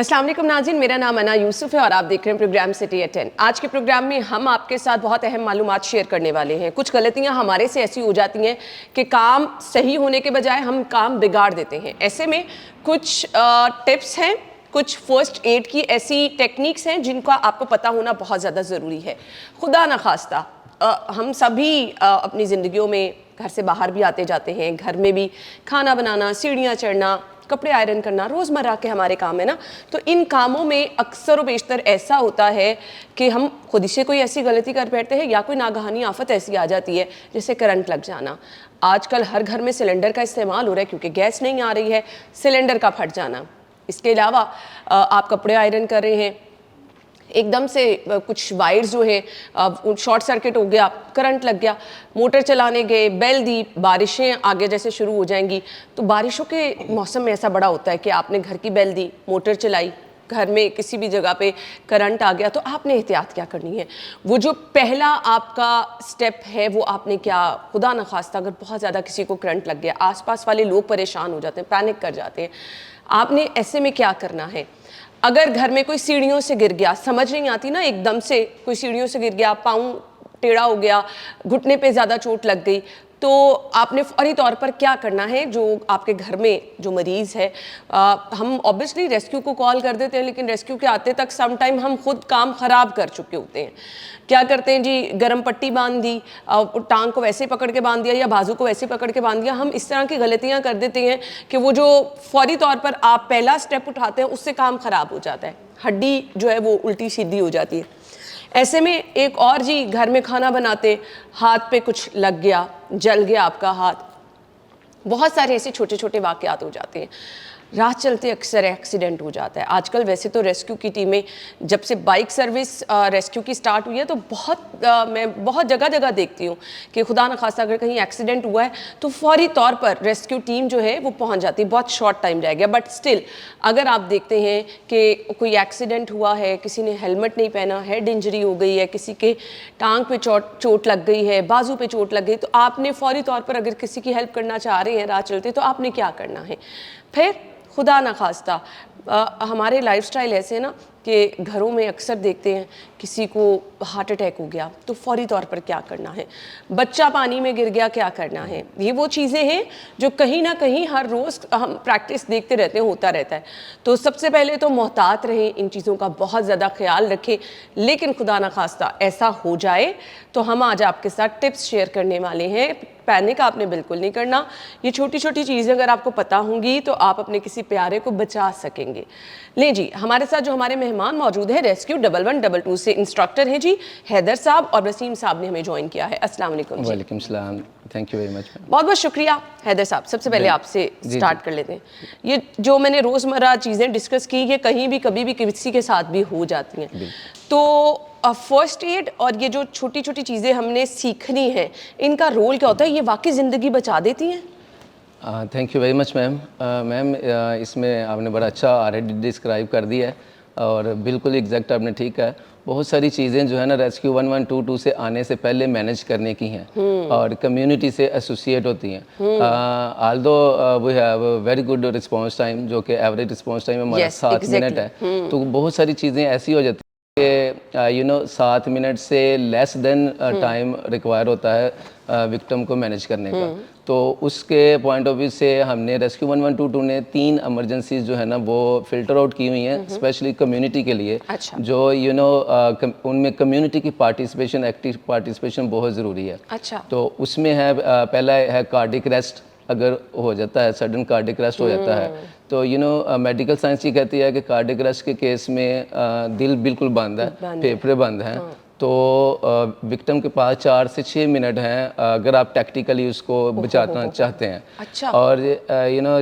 अस्सलाम वालेकुम नाज़रीन, मेरा नाम अना यूसुफ है और आप देख रहे हैं प्रोग्राम सिटी एट 10। आज के प्रोग्राम में हम आपके साथ बहुत अहम मालूमात शेयर करने वाले हैं। कुछ गलतियां हमारे से ऐसी हो जाती हैं कि काम सही होने के बजाय हम काम बिगाड़ देते हैं। ऐसे में कुछ टिप्स हैं, कुछ फर्स्ट एड की ऐसी टेक्निक्स हैं जिनका आपको पता होना बहुत ज़्यादा ज़रूरी है। खुदा न खास्ता हम सभी अपनी ज़िंदगियों में घर से बाहर भी आते जाते हैं, घर में भी खाना बनाना, सीढ़ियाँ चढ़ना, कपड़े आयरन करना रोज़मर्रा के हमारे काम है ना। तो इन कामों में अक्सर व बेशतर ऐसा होता है कि हम खुद से कोई ऐसी गलती कर बैठते हैं या कोई नागहानी आफत ऐसी आ जाती है जैसे करंट लग जाना। आजकल हर घर में सिलेंडर का इस्तेमाल हो रहा है क्योंकि गैस नहीं आ रही है, सिलेंडर का फट जाना। इसके अलावा आप कपड़े आयरन कर रहे हैं, एकदम से कुछ वायर्स जो है शॉर्ट सर्किट हो गया, करंट लग गया, मोटर चलाने गए, बेल दी, बारिशें आगे जैसे शुरू हो जाएंगी। तो बारिशों के मौसम में ऐसा बड़ा होता है कि आपने घर की बेल दी, मोटर चलाई, घर में किसी भी जगह पे करंट आ गया, तो आपने एहतियात क्या करनी है। वो जो पहला आपका स्टेप है वो आपने क्या, खुदा न खास्ता अगर बहुत ज़्यादा किसी को करंट लग गया, आसपास वाले लोग परेशान हो जाते हैं, पैनिक कर जाते हैं, आपने ऐसे में क्या करना है। अगर घर में कोई सीढ़ियों से गिर गया, समझ नहीं आती ना, एकदम से कोई सीढ़ियों से गिर गया, पाँव टेढ़ा हो गया, घुटने पे ज़्यादा चोट लग गई, तो आपने फौरी तौर पर क्या करना है। जो आपके घर में जो मरीज़ है, हम ऑब्वियसली रेस्क्यू को कॉल कर देते हैं, लेकिन रेस्क्यू के आते तक सम टाइम हम खुद काम ख़राब कर चुके होते हैं। क्या करते हैं जी, गरम पट्टी बांध दी, टांग को वैसे पकड़ के बांध दिया या बाजू को वैसे पकड़ के बांध दिया। हम इस तरह की गलतियां कर देते हैं कि वो जो फौरी तौर पर आप पहला स्टेप उठाते हैं उससे काम ख़राब हो जाता है, हड्डी जो है वो उल्टी सीधी हो जाती है। ऐसे में एक और जी, घर में खाना बनाते हाथ पे कुछ लग गया, जल गया आपका हाथ, बहुत सारे ऐसे छोटे छोटे वाक़यात हो जाते हैं। राह चलते अक्सर एक्सीडेंट हो जाता है। आजकल वैसे तो रेस्क्यू की टीमें, जब से बाइक सर्विस रेस्क्यू की स्टार्ट हुई है तो मैं बहुत जगह जगह देखती हूँ कि खुदा न खास्ता अगर कहीं एक्सीडेंट हुआ है तो फौरी तौर पर रेस्क्यू टीम जो है वो पहुँच जाती है। बहुत शॉर्ट टाइम रह गया, बट स्टिल अगर आप देखते हैं कि कोई एक्सीडेंट हुआ है, किसी ने हेलमेट नहीं पहना, हेड इंजरी हो गई है, किसी के टांग पे चोट लग गई है, बाजू पे चोट लग गई, तो आपने फौरी तौर पर अगर किसी की हेल्प करना चाह रहे हैं राह चलते, तो आपने क्या करना है। फिर खुदा न खास्ता हमारे लाइफस्टाइल ऐसे है ना कि घरों में अक्सर देखते हैं किसी को हार्ट अटैक हो गया तो फौरी तौर पर क्या करना है, बच्चा पानी में गिर गया क्या करना है। ये वो चीज़ें हैं जो कहीं ना कहीं हर रोज़ हम प्रैक्टिस देखते रहते हैं, होता रहता है। तो सबसे पहले तो मोहतात रहें, इन चीज़ों का बहुत ज़्यादा ख्याल रखें। लेकिन खुदा न खास्ता ऐसा हो जाए तो हम आज आपके साथ टिप्स शेयर करने वाले हैं। पैनिक आपने बिल्कुल नहीं करना। ये छोटी छोटी चीज़ें अगर आपको पता होंगी तो आप अपने किसी प्यारे को बचा सकेंगे। ले जी, हमारे साथ जो हमारे मेहमान मौजूद है रेस्क्यू 1112 से इंस्ट्रक्टर हैं जी हैदर साहब, और वसीम साहब ने हमें ज्वाइन किया है। अस्सलाम वालेकुम। वालेकुम सलाम, थैंक यू वेरी मच। बहुत बहुत शुक्रिया हैदर साहब। सबसे पहले आपसे स्टार्ट कर लेते हैं। ये जो मैंने रोज़मर्रा चीज़ें डिस्कस की, ये कहीं भी कभी भी किसी के साथ भी हो जाती हैं। तो फर्स्ट एड और ये जो छोटी छोटी चीज़ें हमने सीखनी है, इनका रोल क्या होता है, ये वाकई ज़िंदगी बचा देती हैं? Thank you very much ma'am. Ma'am इसमें आपने बड़ा अच्छा ऑलरेडी डिस्क्राइब कर दिया है और बिल्कुल एग्जैक्ट आपने ठीक है। बहुत सारी चीज़ें जो है ना रेस्क्यू 1122 से आने से पहले मैनेज करने की हैं और कम्युनिटी से एसोसिएट होती हैं। Although we have very good response time, जो कि एवरेज रिस्पांस टाइम हमारा 7 मिनट है। तो बहुत सारी चीज़ें ऐसी हो जाती हैं कि 7 मिनट से लेस देन टाइम रिक्वायर होता है विक्टिम को मैनेज करने का। तो उसके पॉइंट ऑफ व्यू से हमने रेस्क्यू 1122 ने 3 इमरजेंसीज जो है ना वो फिल्टर आउट की हुई हैं स्पेशली कम्युनिटी के लिए। अच्छा। जो उनमें कम्युनिटी की पार्टिसिपेशन, एक्टिव पार्टिसिपेशन बहुत ज़रूरी है। अच्छा। तो उसमें है पहला है कार्डिक रेस्ट। अगर हो जाता है, सडन कार्डिक रेस्ट हो जाता है, तो मेडिकल साइंस ये कहती है कि कार्डिक रेस्ट के केस में दिल बिल्कुल बंद है, फेफड़े बंद हैं। तो विक्टिम के पास 4 से 6 मिनट हैं अगर आप टैक्टिकली उसको बचाना चाहते हैं। अच्छा। और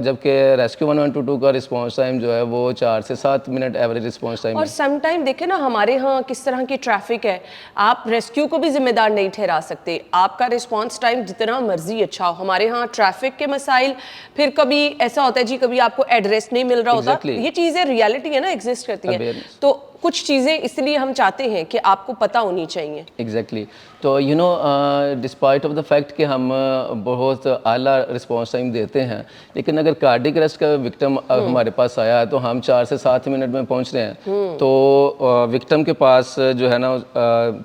जबकि रेस्क्यू 1122 का रिस्पांस टाइम जो है वो 4 से 7 मिनट एवरेज रिस्पांस टाइम है। और सम टाइम देखें ना हमारे यहाँ किस तरह की ट्रैफिक है, आप रेस्क्यू को भी जिम्मेदार नहीं ठहरा सकते। आपका रिस्पांस टाइम जितना मर्जी अच्छा हो, हमारे यहाँ ट्रैफिक के मसाइल, फिर कभी ऐसा होता है जी कभी आपको एड्रेस नहीं मिल रहा होता। ये चीज़ें रियलिटी है ना, एग्जिस्ट करती हैं। तो कुछ चीज़ें इसलिए हम चाहते हैं कि आपको पता होनी चाहिए। एग्जैक्टली तो you know despite of the fact कि हम बहुत आला रिस्पॉन्स टाइम देते हैं, लेकिन अगर कार्डिक अरेस्ट का विक्टिम हमारे पास आया है तो हम 4 से 7 मिनट में पहुंच रहे हैं, तो विक्टिम के पास जो है ना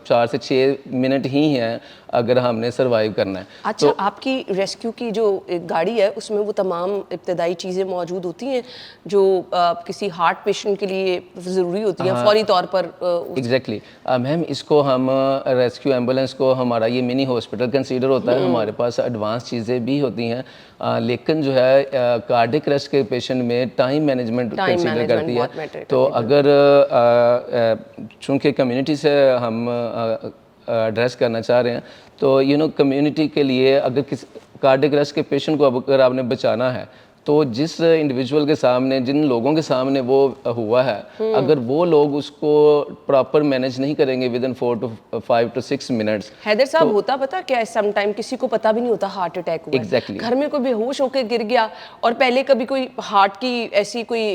4 से 6 मिनट ही हैं अगर हमने सरवाइव करना है। अच्छा, आपकी रेस्क्यू की जो एक गाड़ी है उसमें वो तमाम इब्तदाई चीज़ें मौजूद होती हैं जो किसी हार्ट पेशेंट के लिए ज़रूरी होती हैं फौरी तौर पर? एग्जैक्टली मैम, इसको हम रेस्क्यू एम्बुलेंस को हमारा ये मिनी हॉस्पिटल कंसीडर होता है। हमारे पास एडवांस चीज़ें भी होती हैं, लेकिन जो है कार्डिक अरेस्ट के पेशेंट में टाइम मैनेजमेंट कंसीडर करती है। तो अगर चूँकि कम्युनिटी से हम एड्रेस करना चाह रहे हैं, तो यू नो कम्युनिटी के लिए अगर किसी कार्डिक अरेस्ट के पेशेंट को अगर आपने बचाना है तो जिस इंडिविजुअल के सामने, जिन लोगों के सामने वो हुआ है, अगर वो लोग उसको प्रॉपर मैनेज नहीं करेंगे within 4 to 5 to 6 minutes. Haidar साहब, होता पता क्या है, सम टाइम किसी को पता भी नहीं होता हार्ट अटैक हुआ है। Exactly. घर में कोई बेहोश होकर गिर गया और पहले कभी कोई हार्ट की ऐसी कोई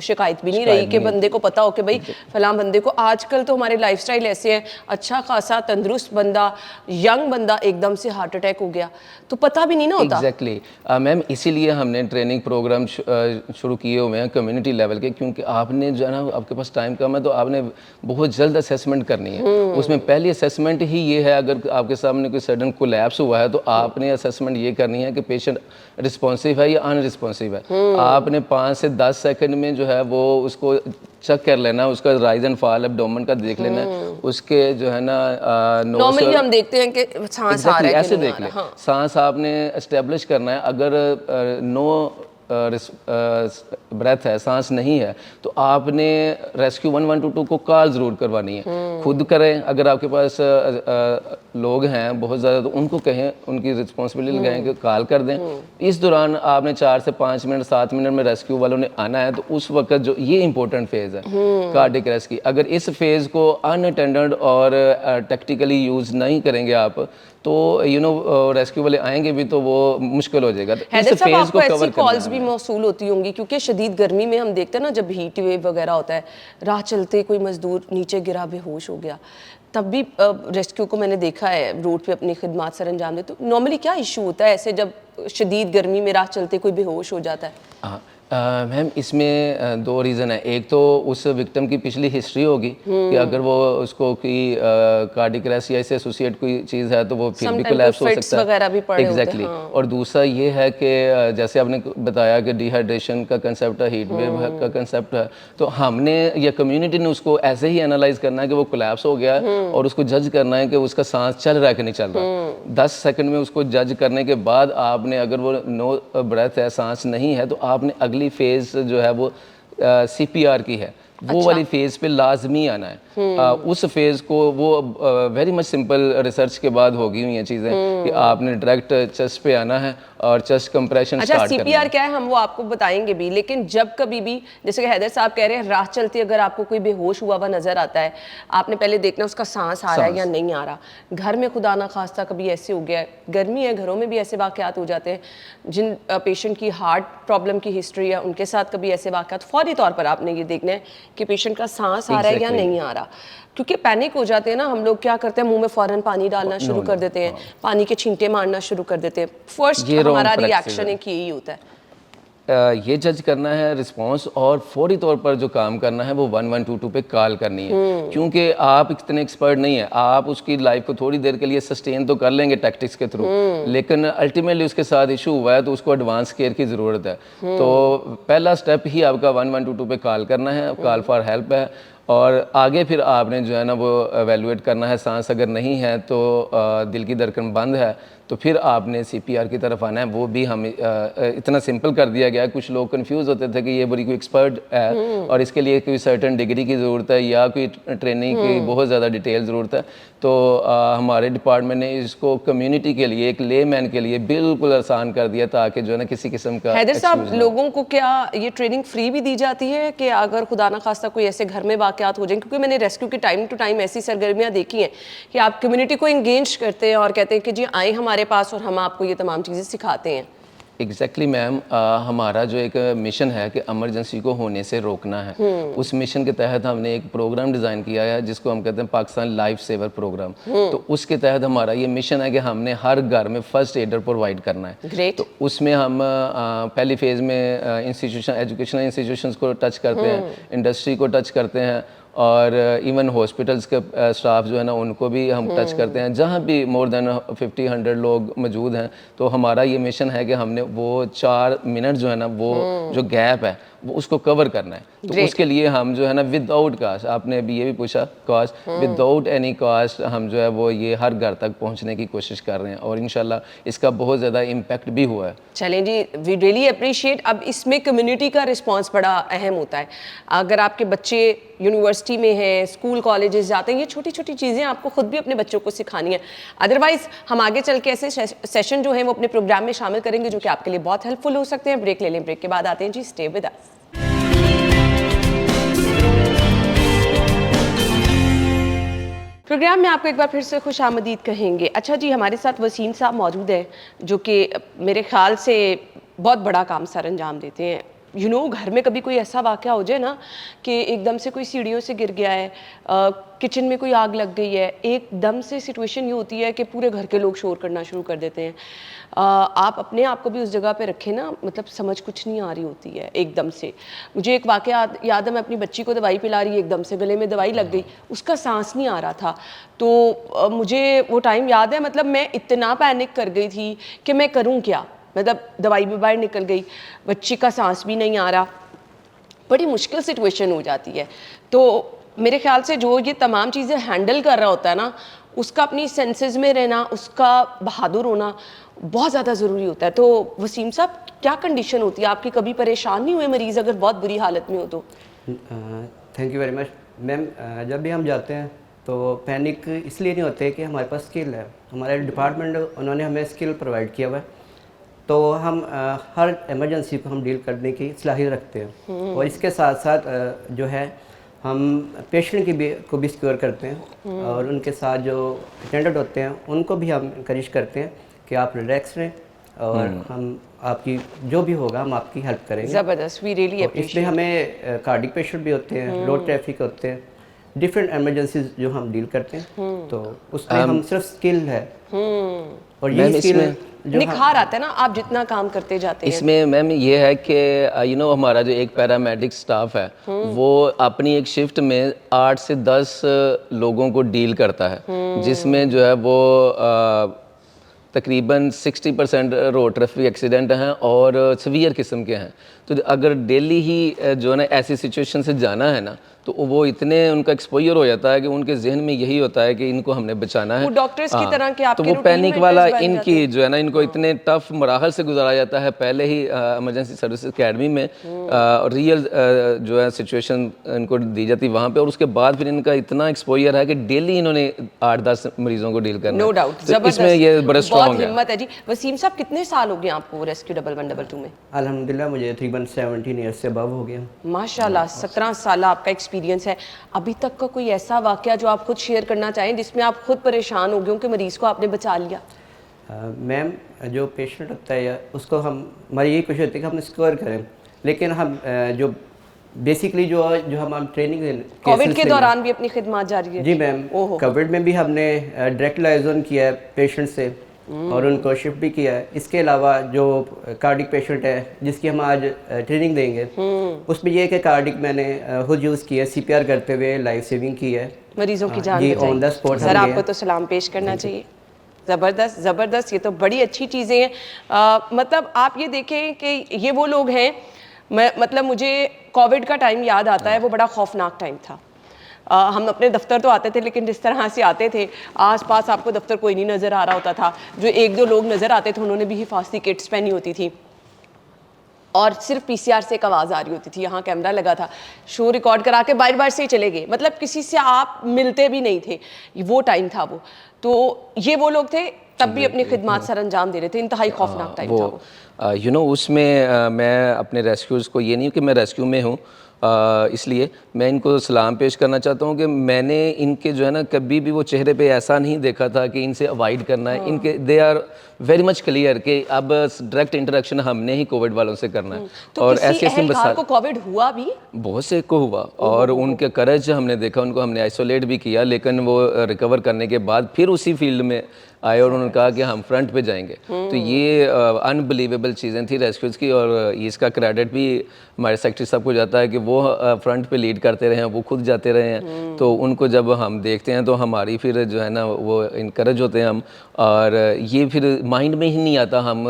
शिकायत भी नहीं रही कि बंदे को पता हो कि भाई फलां बंदे को। आजकल तो हमारे लाइफस्टाइल ऐसे हैं, अच्छा खासा तंदुरुस्त बंदा, यंग बंदा, एकदम से हार्ट अटैक हो गया तो पता भी नहीं ना होता। एग्जैक्टली मैम, इसीलिए हमने ट्रेनिंग प्रोग्राम शुरू किए हुए हैं कम्युनिटी लेवल के, क्योंकि आपने जो है ना, आपके पास टाइम कम है तो आपने बहुत जल्द असेसमेंट करनी है। उसमें पहली असेसमेंट ही ये है, अगर आपके सामने कोई सडन कोलैप्स हुआ है तो आपने असेसमेंट ये करनी है कि पेशेंट रिस्पॉन्सिव है या अनरिस्पॉन्सिव है। आपने 5 से 10 सेकंड में जो है वो उसको चेक कर लेना, उसका राइज एंड फॉल एब्डोमेन का देख लेना, उसके जो है ना नॉर्मली हम देखते हैं कि सांस आ रहा है ऐसे देख ले। सांस आपने एस्टेब्लिश करना है। अगर नो ब्रेथ है, सांस नहीं है, तो आपने रेस्क्यू 112 को कॉल ज़रूर करवानी है। खुद करें, अगर आपके पास लोग हैं बहुत ज़्यादा तो उनको कहें, उनकी रिस्पॉन्सिबिलिटी कहें कि कॉल कर दें। इस दौरान आपने 4 से 5 मिनट 7 मिनट में रेस्क्यू वालों ने आना है। तो उस वक्त जो ये इंपॉर्टेंट फेज़ है कार्डिक अरेस्ट की, अगर इस फेज़ को अनअटेंडेड और टैक्टिकली यूज़ नहीं करेंगे आप तो यू नो रेस्क्यू वाले आएंगे भी तो वो मुश्किल हो जाएगा। हैदर साहब, आपको ऐसी कॉल्स भी मौसूल होती होंगी क्योंकि शदीद गर्मी में हम देखते हैं ना, जब हीट वेव वगैरह होता है, राह चलते कोई मजदूर नीचे गिरा बेहोश हो गया, तब भी रेस्क्यू को मैंने देखा है रोड पे अपनी खिदमत सर अंजाम दे। तो नॉर्मली क्या इशू होता है ऐसे जब शदीद गर्मी में राह चलते कोई बेहोश हो जाता है? मैम, इसमें 2 रीज़न है। एक तो उस विक्टिम की पिछली हिस्ट्री होगी कि अगर वो उसको कोई कार्डिक अरेस्ट या इससे एसोसिएट कोई चीज़ है तो वो फिर भी कोलैप्स हो सकता है। एग्जैक्टली। और दूसरा ये है कि जैसे आपने बताया कि डिहाइड्रेशन का कंसेप्ट है, हीट वेव का कंसेप्ट है, तो हमने या कम्युनिटी ने उसको ऐसे ही एनालाइज करना है कि वो कोलैप्स हो गया और उसको जज करना है कि उसका सांस चल रहा है कि नहीं चल रहा। 10 सेकंड में उसको जज करने के बाद आपने, अगर वो नो ब्रेथ है, सांस नहीं है, तो आपने अगली फेज जो है वो CPR की है, वो वाली फेज पे लाजमी आना है। उस फेज को वो वेरी मच सिंपल रिसर्च के बाद होगी हुई हैं चीज़ें कि आपने डायरेक्ट चेस्ट पे आना है और चेस्ट कंप्रेशन स्टार्ट करना है। CPR क्या है हम वो आपको बताएंगे भी, लेकिन जब कभी भी जैसे कि हैदर साहब कह रहे हैं, राह चलती अगर आपको कोई बेहोश हुआ हुआ नजर आता है, आपने पहले देखना उसका सांस आ रहा है या नहीं आ रहा। घर में खुदा ना खास्ता कभी ऐसे हो गया है, गर्मी है, घरों में भी ऐसे वाकयात हो जाते हैं, जिन पेशेंट की हार्ट प्रॉब्लम की हिस्ट्री है उनके साथ कभी ऐसे वाकयात, फौरी तौर पर आपने ये देखना है कि पेशेंट का सांस आ रहा है या नहीं आ रहा। क्योंकि पैनिक हो जाते हैं ना हम लोग, क्या करते हैं मुंह में फौरन पानी डालना शुरू कर देते हैं, पानी के छींटे मारना शुरू कर देते हैं। फर्स्ट हमारा रिएक्शन एक यही होता है, ये जज करना है रिस्पांस, और फौरी तौर पर जो काम करना है वो 1122 पे कॉल करनी है। क्योंकि आप इतने एक्सपर्ट नहीं है, आप उसकी लाइफ को थोड़ी देर के लिए सस्टेन तो कर लेंगे टैक्टिक्स के थ्रू, लेकिन अल्टीमेटली उसके साथ इशू हुआ है तो उसको एडवांस केयर की ज़रूरत है। तो पहला स्टेप ही आपका 1122 पे कॉल करना है, कॉल फॉर हेल्प है, और आगे फिर आपने जो है ना वो एवेलुएट करना है। सांस अगर नहीं है तो दिल की धड़कन बंद है तो फिर आपने CPR की तरफ आना है। वो भी हम इतना सिंपल कर दिया गया है। कुछ लोग कंफ्यूज होते थे कि ये बड़ी कोई एक्सपर्ट है और इसके लिए कोई सर्टेन डिग्री की ज़रूरत है या कोई ट्रेनिंग की बहुत ज़्यादा डिटेल ज़रूरत है। तो हमारे डिपार्टमेंट ने इसको कम्युनिटी के लिए, एक लेमैन के लिए बिल्कुल आसान कर दिया ताकि जो है ना किसी किस्म का। हैदर साहब, लोगों को क्या ये ट्रेनिंग फ्री भी दी जाती है कि अगर खुदा ना खास्ता कोई ऐसे घर में वाकयात हो जाए? क्योंकि मैंने रेस्क्यू की टाइम टू टाइम ऐसी सरगर्मियाँ देखी हैं कि आप कम्युनिटी को इंगेज करते हैं और कहते हैं कि जी आए हमारे पास और हम आपको ये तमाम चीज़ें सिखाते हैं। एग्जैक्टली मैम, हमारा जो एक मिशन है कि इमरजेंसी को होने से रोकना है, उस मिशन के तहत हमने एक प्रोग्राम डिज़ाइन किया है जिसको हम कहते हैं पाकिस्तान लाइफ सेवर प्रोग्राम। तो उसके तहत हमारा ये मिशन है कि हमने हर घर में फर्स्ट एडर प्रोवाइड करना है। ग्रेट। तो उसमें हम पहली फेज़ में इंस्टीट्यूशन, एजुकेशनल इंस्टीट्यूशंस को टच करते हैं, इंडस्ट्री को टच करते हैं, और इवन हॉस्पिटल्स के स्टाफ जो है ना उनको भी हम टच करते हैं, जहाँ भी मोर देन 50-100 लोग मौजूद हैं। तो हमारा ये मिशन है कि हमने वो 4 मिनट जो है ना वो जो गैप है वो उसको कवर करना है। तो उसके लिए हम जो है ना विदाउट कास्ट, आपने अभी ये भी पूछा कास्ट, विदाउट एनी कास्ट हम जो है वो ये हर घर तक पहुंचने की कोशिश कर रहे हैं, और इंशाल्लाह इसका बहुत ज़्यादा इम्पैक्ट भी हुआ है। चलें जी, वी रियली अप्रिशिएट। अब इसमें कम्युनिटी का रिस्पांस बड़ा अहम होता है। अगर आपके बच्चे यूनिवर्सिटी में हैं, स्कूल कॉलेजेस जाते हैं, ये छोटी छोटी चीज़ें आपको खुद भी अपने बच्चों को सिखानी है। अदरवाइज हम आगे चल के ऐसे सेशन जो हैं वो अपने प्रोग्राम में शामिल करेंगे जो कि आपके लिए बहुत हेल्पफुल हो सकते हैं। ब्रेक ले लें, ब्रेक के बाद आते हैं जी। Stay with us. प्रोग्राम में आपको एक बार फिर से खुश आमदीद कहेंगे। अच्छा जी, हमारे साथ वसीम साहब मौजूद हैं जो कि मेरे ख्याल से बहुत बड़ा काम सर अंजाम देते हैं। घर में कभी कोई ऐसा वाक़या हो जाए ना कि एकदम से कोई सीढ़ियों से गिर गया है, किचन में कोई आग लग गई है, एकदम से सिचुएशन ये होती है कि पूरे घर के लोग शोर करना शुरू कर देते हैं। आप अपने आप को भी उस जगह पे रखें ना, मतलब समझ कुछ नहीं आ रही होती है एकदम से। मुझे एक वाक़या याद है, मैं अपनी बच्ची को दवाई पिला रही, एकदम से गले में दवाई लग गई, उसका सांस नहीं आ रहा था। तो मुझे वो टाइम याद है, मतलब मैं इतना पैनिक कर गई थी कि मैं करूँ क्या, मतलब दवाई भी बाहर निकल गई, बच्ची का सांस भी नहीं आ रहा, बड़ी मुश्किल सिचुएशन हो जाती है। तो मेरे ख्याल से जो ये तमाम चीज़ें हैंडल कर रहा होता है ना, उसका अपनी सेंसेस में रहना, उसका बहादुर होना बहुत ज़्यादा ज़रूरी होता है। तो वसीम साहब, क्या कंडीशन होती है आपकी? कभी परेशान नहीं हुए मरीज़ अगर बहुत बुरी हालत में हो तो? Thank you very much ma'am. जब भी हम जाते हैं तो पैनिक इसलिए नहीं होते कि हमारे पास स्किल है, हमारे डिपार्टमेंट उन्होंने हमें स्किल प्रोवाइड किया हुआ है, तो हम हर इमरजेंसी को हम डील करने की सलाहियत रखते हैं। और इसके साथ साथ जो है हम पेशेंट को भी सिक्योर करते हैं, और उनके साथ जो अटेंडेंट होते हैं उनको भी हम इंकरेज करते हैं कि आप रिलैक्स रहें, और हम आपकी जो भी होगा हम आपकी हेल्प करेंगे। ज़बरदस्त, वी रियली अप्रिशिएट। इसमें हमें कार्डिक पेशेंट भी होते हैं, रोड ट्रैफिक होते हैं, डिफरेंट एमरजेंसीज जो हम डील करते हैं, तो उसमें हम सिर्फ स्किल है, और ये स्किल निखार आता है ना आप जितना काम करते जाते हैं। इसमें मैम ये है कि हमारा जो एक पैरामेडिक स्टाफ है वो अपनी एक शिफ्ट में 8 से 10 लोगों को डील करता है, जिसमें जो है वो तकरीबन 60% रोड ट्रैफिक एक्सीडेंट हैं और सीवियर किस्म के हैं। तो अगर डेली ही जो है ना ऐसी सिचुएशन से जाना है ना, तो वो इतने उनका एक्सपोजर हो जाता है कि उनके जहन में यही होता है कि इनको हमने बचाना है। वो डॉक्टर्स की तरह के आपके तो वो पैनिक वाला इनकी जो है ना, इनको इतने टफ मराहल से गुजारा जाता है पहले ही इमरजेंसी सर्विसेज अकेडमी में, रियल जो है सिचुएशन इनको दी जाती है वहाँ पे, और उसके बाद फिर इनका इतना एक्सपोजर है कि डेली इन्होंने 8-10 मरीजों को डील करना। नो डाउट, तो इसमें ये बड़ा स्ट्रॉन्ग है। हिम्मत है जी। वसीम साहब, कितने साल हो गए आपको रेस्क्यू 11122 में? अल्हम्दुलिल्लाह मुझे तकरीबन 17 ईयर्स से अबव हो गया। माशाल्लाह, 17 साल आपका एक्सपीरियंस है। अभी तक का कोई ऐसा वाकया जो आप खुद शेयर करना चाहें जिसमें आप खुद परेशान हो गए हो कि मरीज़ को आपने बचा लिया? मैम, जो पेशेंट होता है उसको हमारी यही कोशिश होती है कि हम स्कोर करें, लेकिन हम जो बेसिकली जो हम ट्रेनिंग कोविड के दौरान भी अपनी खिदमत जारी है? जी मैम, कोविड में भी हमने डायरेक्ट लाइजन किया है पेशेंट से, और उनको शिफ्ट भी किया है। इसके अलावा जो कार्डिक पेशेंट है जिसकी हम आज ट्रेनिंग देंगे, उसमें ये है कि कार्डिक मैंने खुद यूज़ किया है, CPR करते हुए लाइफ सेविंग की है, मरीजों की जान बचाई। ऑन द स्पॉट सर, आपको तो सलाम पेश करना चाहिए। ज़बरदस्त ज़बरदस्त, ये तो बड़ी अच्छी चीज़ें हैं। मतलब आप ये देखें कि ये वो लोग हैं, मतलब मुझे कोविड का टाइम याद आता है, वो बड़ा खौफनाक टाइम था। हम अपने दफ्तर तो आते थे, लेकिन जिस तरह से आते थे आसपास आपको दफ्तर कोई नहीं नज़र आ रहा होता था। जो 1-2 लोग नज़र आते थे उन्होंने भी हिफाजती किट्स पहनी होती थी, और सिर्फ PCR से एक आवाज़ आ रही होती थी, यहाँ कैमरा लगा था, शो रिकॉर्ड करा के बाहर से ही चले गए, मतलब किसी से आप मिलते भी नहीं थे। वो टाइम था वो। तो ये वो लोग थे, तब भी अपनी खिदमत सर अंजाम दे रहे थे। इंतहाई खौफनाक टाइम था वो। उसमें मैं अपने रेस्क्यूज़ को, ये नहीं कि मैं रेस्क्यू में हूँ, इसलिए मैं इनको सलाम पेश करना चाहता हूँ कि मैंने इनके जो है ना कभी भी वो चेहरे पे ऐसा नहीं देखा था कि इनसे अवॉइड करना है। इनके they are very much clear कि अब डायरेक्ट इंटरेक्शन हमने ही कोविड वालों से करना है। तो और किसी ऐसी ऐसी अहलकार को कोविड हुआ भी? बहुत से को हुआ और उनके करज हमने देखा, उनको हमने आइसोलेट भी किया, लेकिन वो रिकवर करने के बाद फिर उसी फील्ड में आए और उन्होंने कहा कि हम फ्रंट पे जाएंगे। तो ये अनबिलीवेबल चीज़ें थी रेस्क्यूज़ की, और इसका क्रेडिट भी हमारे सेक्रेटरी साहब को जाता है कि वो फ्रंट पे लीड करते रहे हैं, वो खुद जाते रहे हैं। तो उनको जब हम देखते हैं तो हमारी फिर जो है ना वो इनकरेज होते हैं हम, और ये फिर माइंड में ही नहीं आता, हम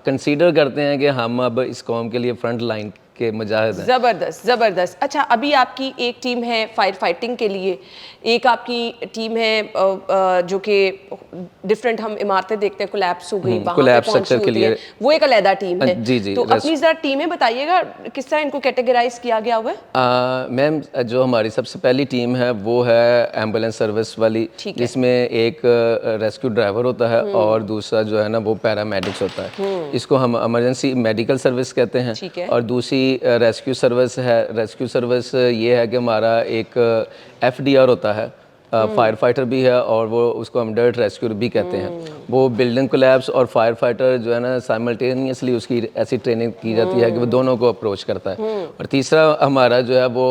कंसीडर करते हैं कि हम अब इस कौम के लिए फ्रंट लाइन के मुजाहिद हैं। ज़बरदस्त ज़बरदस्त। अच्छा, अभी आपकी एक टीम है फायर फाइटिंग के लिए, एक आपकी टीम है जो कि डिफरेंट हम इमारतें देखते हैं कोलैप्स हो गई, वहाँ पे कोलैप्स पहुंचनी स्ट्रक्चर के होती है, लिए। वो एक अलहदा टीम है। जी, जी, तो अपनी ज़रा टीमें बताइएगा किस तरह इनको कैटेगराइज किया गया हुआ है? मैम, जो हमारी सबसे पहली टीम है वो है एम्बुलेंस सर्विस वाली, ठीक है। जिसमें एक रेस्क्यू ड्राइवर होता है और दूसरा जो है ना वो पैरामेडिक्स होता है। इसको हम इमरजेंसी मेडिकल सर्विस कहते हैं। ठीक है। और दूसरी रेस्क्यू सर्विस है। रेस्क्यू सर्विस ये है कि हमारा एक FDR होता है, फायर फाइटर भी है, और वो उसको हम डर्ट रेस्क्यू भी कहते हैं। वो बिल्डिंग कोलैप्स और फायर फाइटर जो है ना साइमल्टेनियसली उसकी ऐसी ट्रेनिंग की जाती है कि वो दोनों को अप्रोच करता है। और तीसरा हमारा जो है वो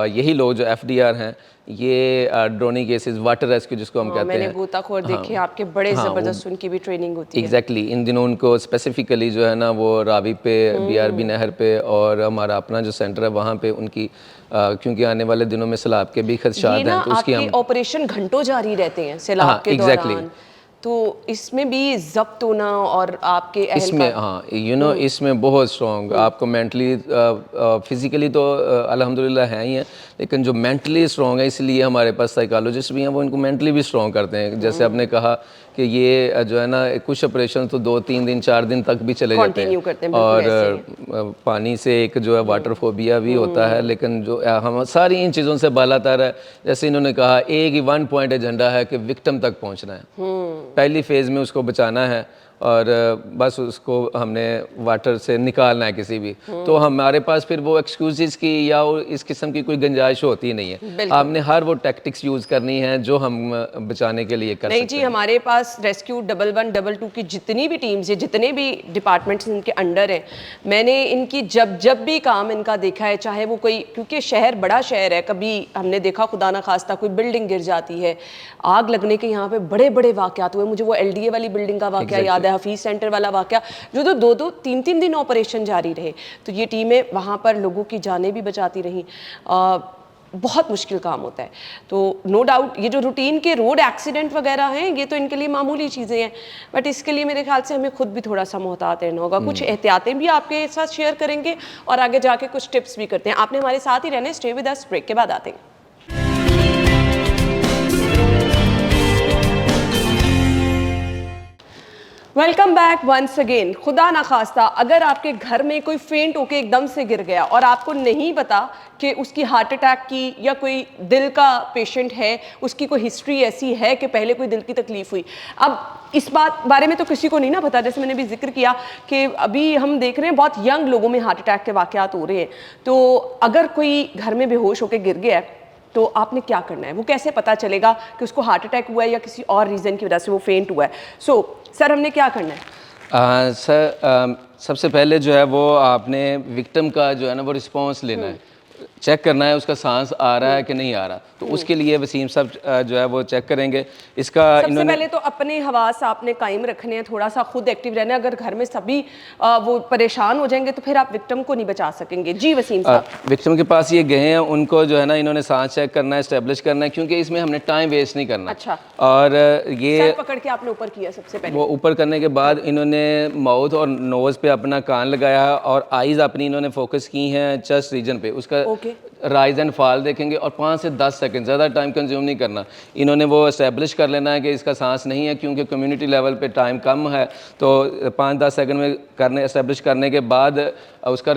यही लोग जो FDR हैं, ये ड्रोनी केसेस, वाटर रेस्क्यू जिसको हम कहते मैंने हैं। गोताखोर देखे आपके, बड़े ज़बरदस्त उनकी भी ट्रेनिंग होती है। एग्जैक्टली इन दिनों उनको स्पेसिफिकली जो है ना वो रावी पे, BRB नहर पे, और हमारा अपना जो सेंटर है वहाँ पे उनकी क्योंकि आने वाले दिनों में सैलाब के भी खदशात हैं, तो उसकी आपके हम ऑपरेशन घंटों जारी रहते हैं सैलाब के exactly। दौरान, तो इसमें भी जब्त होना और आपके इसमें अहलकार इसमें बहुत स्ट्रॉन्ग आपको मेंटली फिजिकली तो अल्हम्दुलिल्लाह है ही है, लेकिन जो मेंटली स्ट्रॉन्ग है, इसलिए हमारे पास साइकोलॉजिस्ट भी हैं, वो इनको मेंटली भी स्ट्रॉन्ग करते हैं। जैसे आपने कहा कि ये जो है ना कुछ ऑपरेशन तो 2-3 दिन 4 दिन तक भी चले जाते Continue करते हैं, हैं, बिल्कुल और पानी से एक जो है वाटर फोबिया भी होता है, लेकिन जो हम सारी इन चीज़ों से बालातर है। जैसे इन्होंने कहा एक ही 1 पॉइंट एजेंडा है कि विक्टिम तक पहुँचना है, पहली फेज़ में उसको बचाना है, और बस उसको हमने वाटर से निकालना है किसी भी। तो हमारे पास फिर वो एक्सक्यूज़ की या इस किस्म की कोई गुंजाइश होती नहीं है। आपने हर वो टैक्टिक्स यूज़ करनी है जो हम बचाने के लिए कर सकते हैं। नहीं जी, हमारे पास रेस्क्यू 11, 22 की जितनी भी टीम्स है, जितने भी डिपार्टमेंट्स इनके अंडर हैं, मैंने इनकी जब भी काम इनका देखा है, चाहे वो कोई, क्योंकि शहर बड़ा शहर है, कभी हमने देखा खुदा ना खास्ता कोई बिल्डिंग गिर जाती है, आग लगने के यहाँ पे बड़े बड़े वाक़यात हुए। मुझे वो LDA वाली बिल्डिंग का वाक़या याद है, हफीज़ सेंटर वाला वाक़या, जो तो 2-2, 3-3 दिन ऑपरेशन जारी रहे। तो ये टीमें वहाँ पर लोगों की जानें भी बचाती रहीं। बहुत मुश्किल काम होता है। तो नो डाउट ये जो रूटीन के रोड एक्सीडेंट वगैरह हैं, ये तो इनके लिए मामूली चीज़ें हैं, बट इसके लिए मेरे ख्याल से हमें खुद भी थोड़ा सा मोहतात रहना होगा। कुछ एहतियातें भी आपके साथ शेयर करेंगे और आगे जाके कुछ टिप्स भी करते हैं। आपने हमारे साथ ही रहना है, स्टे विद अस, ब्रेक के बाद आते हैं। Welcome back once again. खुदा ना खास्ता अगर आपके घर में कोई फेंट होके एकदम से गिर गया और आपको नहीं पता कि उसकी हार्ट अटैक की या कोई दिल का पेशेंट है, उसकी कोई हिस्ट्री ऐसी है कि पहले कोई दिल की तकलीफ हुई, अब इस बारे में तो किसी को नहीं ना पता। जैसे मैंने भी जिक्र किया कि अभी हम देख रहे हैं बहुत यंग लोगों में हार्ट अटैक के वाक़यात हो रहे हैं। तो अगर कोई घर में बेहोश होकर गिर गया है तो आपने क्या करना है? वो कैसे पता चलेगा कि उसको हार्ट अटैक हुआ है या किसी और रीज़न की वजह से वो फेंट हुआ है? सर हमने क्या करना है? सर सबसे पहले जो है वो आपने विक्टिम का जो है ना वो रिस्पांस लेना है, चेक करना है उसका सांस आ रहा है कि नहीं आ रहा। तो उसके लिए वसीम साहब जो है वो चेक करेंगे। इसका सबसे पहले तो अपने हवास आपने कायम रखने हैं, थोड़ा सा खुद एक्टिव रहना है। अगर घर में सभी वो परेशान हो जाएंगे तो फिर आप विक्टिम को नहीं बचा सकेंगे। जी वसीम साहब। विक्टिम के पास ये गए हैं, उनको जो है ना इन्होंने सांस चेक करना है, एस्टेब्लिश करना है, क्योंकि इसमें हमने टाइम वेस्ट नहीं करना। अच्छा। और ये सर पकड़ के आपने ऊपर किया सबसे पहले। वो ऊपर करने के बाद इन्होंने माउथ और नोज़ पे अपना कान लगाया है और आईज़ अपनी इन्होंने फोकस की हैं चेस्ट रीजन पे। उसका राइज एंड फॉल देखेंगे और 5 से 10 सेकंड, ज़्यादा टाइम कंज्यूम नहीं करना। इन्होंने वो इस्टेब्लिश कर लेना है कि इसका सांस नहीं है, क्योंकि कम्युनिटी लेवल पे टाइम कम है, तो 5-10 सेकंड में करने इस्टेब्लिश करने के बाद उसका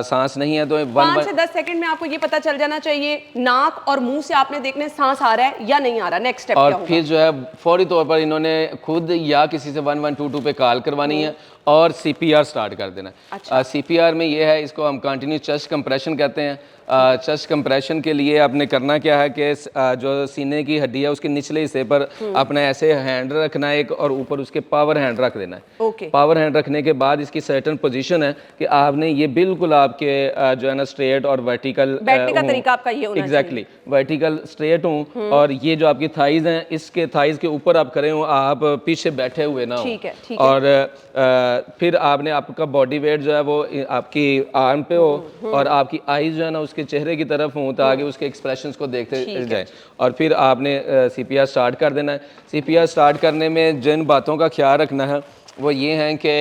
सांस नहीं है तो 5 से 10 सेकंड में आपको ये पता चल जाना चाहिए नाक और मुंह से आपने देखना है सांस आ रहा है या नहीं आ रहा। नेक्स्ट स्टेप क्या और होगा? फिर जो है फौरी तौर पर इन्होंने खुद या किसी से 1122 पे कॉल करवानी है और सीपीआर स्टार्ट कर देना है। अच्छा। सीपीआर में ये है, इसको हम कंटिन्यू चेस्ट कंप्रेशन कहते हैं। चेस्ट कंप्रेशन के लिए आपने करना क्या है कि जो सीने की हड्डी है उसके निचले हिस्से पर अपना ऐसे हैंड रखना है एक, और ऊपर उसके पावर हैंड रख देना है। ओके। पावर हैंड रखने के बाद इसकी सर्टेन पोजीशन है कि आपने ये बिल्कुल आपके जो है ना स्ट्रेट और वर्टिकल बैठने का तरीका आपका ये होना एग्जैक्टली वर्टिकल स्ट्रेट हूँ, और ये जो आपकी थाइज हैं इसके थाइज के ऊपर आप खड़े हो, आप पीछे बैठे हुए ना हो। ठीक है, ठीक है। और फिर आपने आपका बॉडी वेट जो है वो आपकी आर्म पे हो और आपकी आईज जो है ना उसके चेहरे की तरफ हो, ताकि उसके एक्सप्रेशंस को देखते जाए। और फिर आपने सीपीआर स्टार्ट कर देना है। सीपीआर स्टार्ट करने में जिन बातों का ख्याल रखना है वो ये है कि